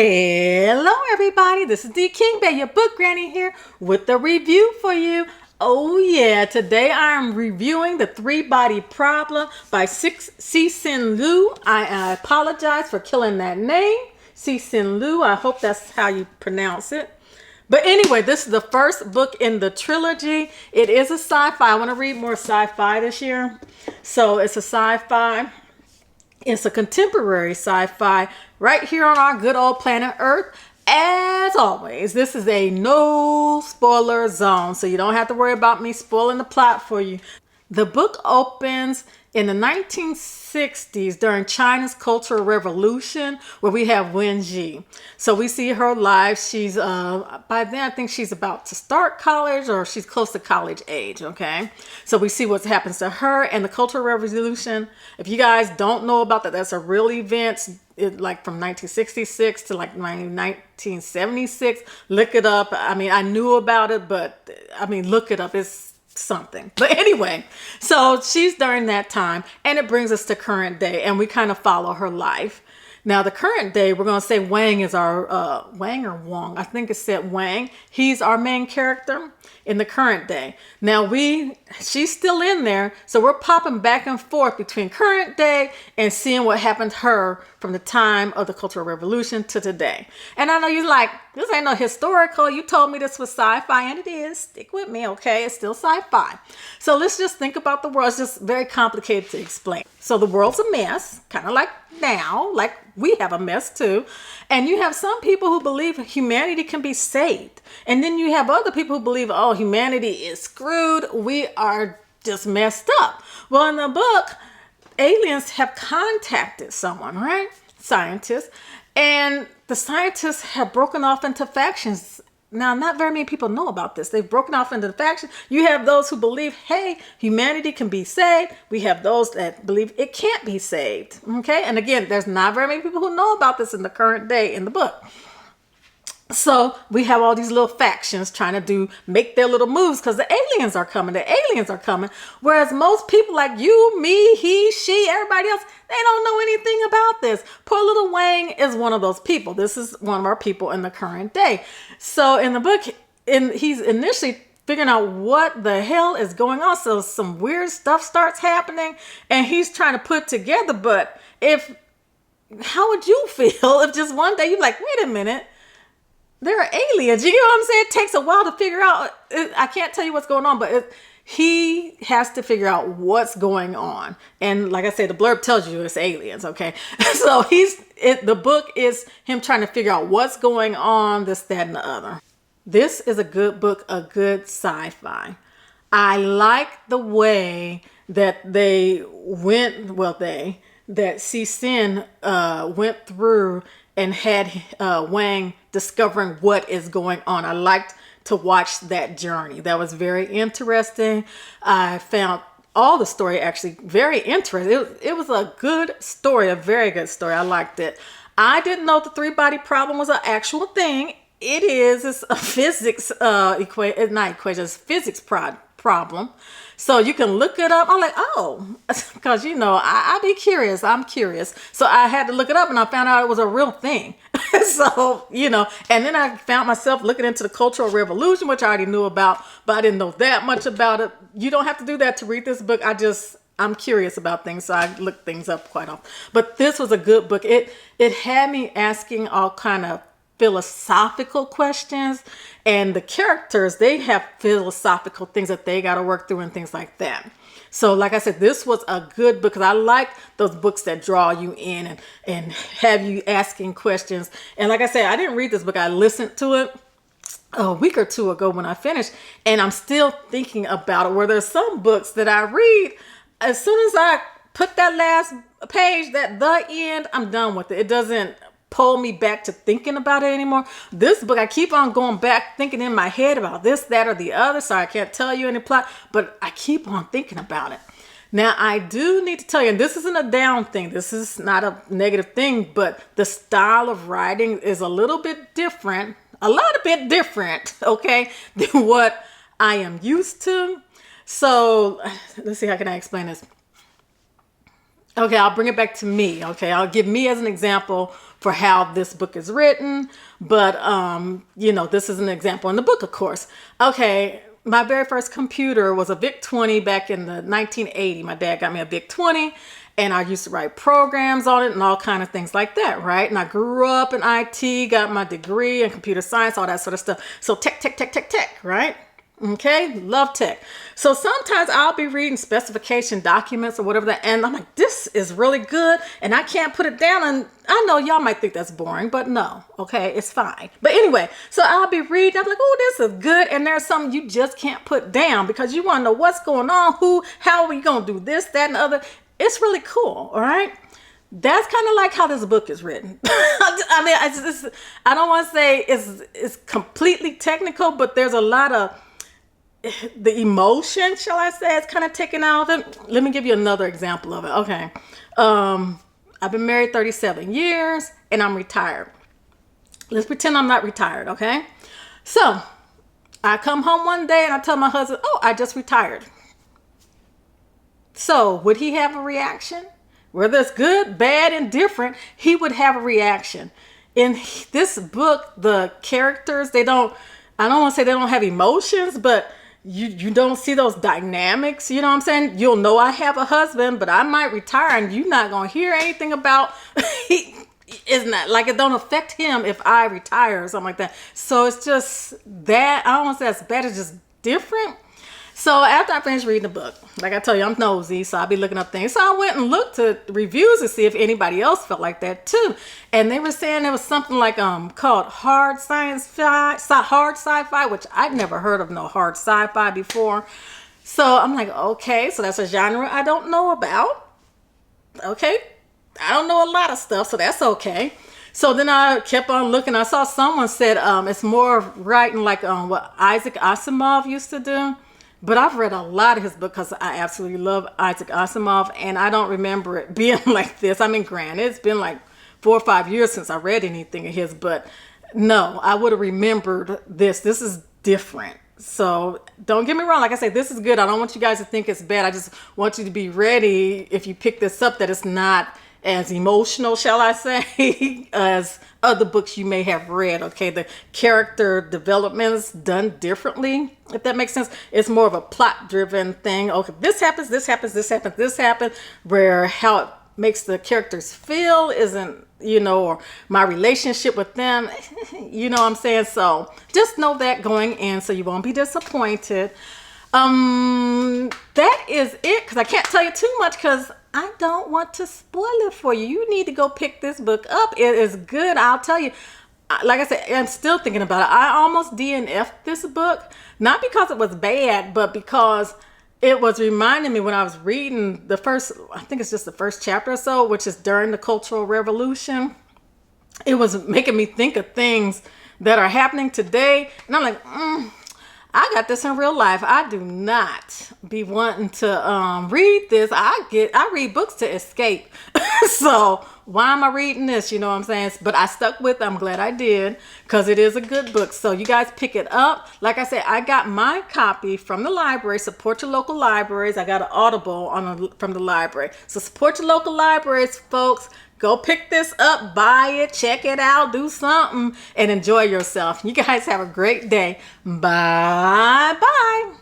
Hello everybody, this is the King Bay, your book granny here with the review for you. Oh yeah, today I'm reviewing The Three Body Problem by Cixin Liu. I apologize for killing that name, Cixin Liu. I hope that's how you pronounce it. But anyway, this is the first book in the trilogy. It is a sci-fi. I want to read more sci-fi this year. So it's a sci-fi. It's a contemporary sci-fi right here on our good old planet Earth. As always, this is a no spoiler zone, so you don't have to worry about me spoiling the plot for you. The book opens in the 1960s during China's Cultural Revolution, where we have Wen Ji. So we see her life. She's, by then I think she's about to start college or she's close to college age, okay? So we see what happens to her and the Cultural Revolution. If you guys don't know about that, that's a real event. Like from 1966 to like 1976. Look it up. I mean, I knew about it, but I mean, look it up. It's something. But anyway, so she's during that time, and it brings us to current day, and we kind of follow her life. Now, the current day, we're going to say Wang is our, Wang or Wong, I think it said Wang. He's our main character in the current day. Now, she's still in there, so we're popping back and forth between current day and seeing what happened to her from the time of the Cultural Revolution to today. And I know you're like, this ain't no historical. You told me this was sci-fi, and it is. Stick with me, okay? It's still sci-fi. So let's just think about the world. It's just very complicated to explain. So the world's a mess, kind of like now, like we have a mess too. And you have some people who believe humanity can be saved. And then you have other people who believe, oh, humanity is screwed. We are just messed up. Well, in the book, aliens have contacted someone, right? Scientists. And the scientists have broken off into factions. Now, not very many people know about this. They've broken off into factions. You have those who believe, hey, humanity can be saved. We have those that believe it can't be saved. Okay? And again, there's not very many people who know about this in the current day in the book. So we have all these little factions trying to make their little moves because the aliens are coming. The aliens are coming. Whereas most people like you, me, he, she, everybody else, they don't know anything about this. Poor little Wang is one of those people. This is one of our people in the current day. So in the book, he's initially figuring out what the hell is going on. So some weird stuff starts happening and he's trying to put together. But how would you feel if just one day you're like, wait a minute, there are aliens. You know what I'm saying? It takes a while to figure out. I can't tell you what's going on, but he has to figure out what's going on. And like I said, the blurb tells you it's aliens, okay? So the book is him trying to figure out what's going on, this, that, and the other. This is a good book, a good sci-fi. I like the way that that Cixin went through and had Wang discovering what is going on. I liked to watch that journey. That was very interesting. I found all the story actually very interesting. It was a good story, a very good story. I liked it. I didn't know the three-body problem was an actual thing. It is. It's a physics it's physics problem. So you can look it up. I'm like, oh, because, I be curious. I'm curious. So I had to look it up and I found out it was a real thing. So, and then I found myself looking into the Cultural Revolution, which I already knew about, but I didn't know that much about it. You don't have to do that to read this book. I'm curious about things, so I look things up quite often. But this was a good book. It had me asking all kind of philosophical questions, and the characters, they have philosophical things that they got to work through and things like that. So like I said, this was a good book because I like those books that draw you in and have you asking questions. And like I said, I didn't read this book. I listened to it a week or two ago when I finished, and I'm still thinking about it, where there's some books that I read, as soon as I put that last page, the end, I'm done with it. It doesn't pull me back to thinking about it anymore. This book, I keep on going back, thinking in my head about this, that, or the other. So I can't tell you any plot, but I keep on thinking about it. Now, I do need to tell you, and this isn't a down thing. This is not a negative thing, but the style of writing is a little bit different, okay, than what I am used to. So let's see, how can I explain this? Okay, I'll bring it back to me. Okay, I'll give me as an example for how this book is written. But, this is an example in the book, of course. Okay, my very first computer was a VIC-20 back in the 1980. My dad got me a VIC-20, and I used to write programs on it and all kind of things like that, right? And I grew up in IT, got my degree in computer science, all that sort of stuff. So tech, right? Okay, love tech. So sometimes I'll be reading specification documents or whatever that, and I'm like, this is really good, and I can't put it down. And I know y'all might think that's boring, but no, okay, it's fine. But anyway, so I'll be reading, I'm like, oh, this is good, and there's something you just can't put down because you want to know what's going on, how are we gonna do this, that, and the other. It's really cool, all right? That's kind of like how this book is written. I mean, I don't want to say it's completely technical, but there's a lot of the emotion, shall I say, it's kind of taken out of it. Let me give you another example of it. Okay. I've been married 37 years and I'm retired. Let's pretend I'm not retired, okay? So I come home one day and I tell my husband, oh, I just retired. So would he have a reaction? Whether it's good, bad, indifferent, he would have a reaction. In this book, the characters, I don't want to say they don't have emotions, but you don't see those dynamics. You know what I'm saying? You'll know I have a husband, but I might retire and you're not going to hear anything about isn't that like it don't affect him if I retire or something like that. So it's just that, I don't want to say that's bad, it's just different. So after I finished reading the book, like I told you, I'm nosy, so I'll be looking up things. So I went and looked at reviews to see if anybody else felt like that too. And they were saying there was something like called hard sci-fi, which I'd never heard of no hard sci-fi before. So I'm like, okay, so that's a genre I don't know about. Okay, I don't know a lot of stuff, so that's okay. So then I kept on looking. I saw someone said it's more of writing like what Isaac Asimov used to do. But I've read a lot of his books because I absolutely love Isaac Asimov, and I don't remember it being like this. I mean, granted, it's been like 4 or 5 years since I read anything of his, but no, I would have remembered this. This is different. So don't get me wrong. Like I say, this is good. I don't want you guys to think it's bad. I just want you to be ready if you pick this up that it's not as emotional, shall I say, as other books you may have read. Okay, the character development is done differently, if that makes sense. It's more of a plot-driven thing. Okay, this happens, where how it makes the characters feel isn't, or my relationship with them, you know what I'm saying? So just know that going in so you won't be disappointed. That is it, because I can't tell you too much because I don't want to spoil it for you. You need to go pick this book up. It is good. I'll tell you. Like I said, I'm still thinking about it. I almost DNF'd this book, not because it was bad, but because it was reminding me when I was reading I think it's just the first chapter or so, which is during the Cultural Revolution. It was making me think of things that are happening today. And I'm like, I got this in real life. I do not be wanting to read this. I read books to escape. So why am I reading this? You know what I'm saying? But I stuck with it. I'm glad I did because it is a good book. So you guys pick it up. Like I said, I got my copy from the library. Support your local libraries. I got an Audible from the library. So support your local libraries, folks. Go pick this up, buy it, check it out, do something, and enjoy yourself. You guys have a great day. Bye-bye.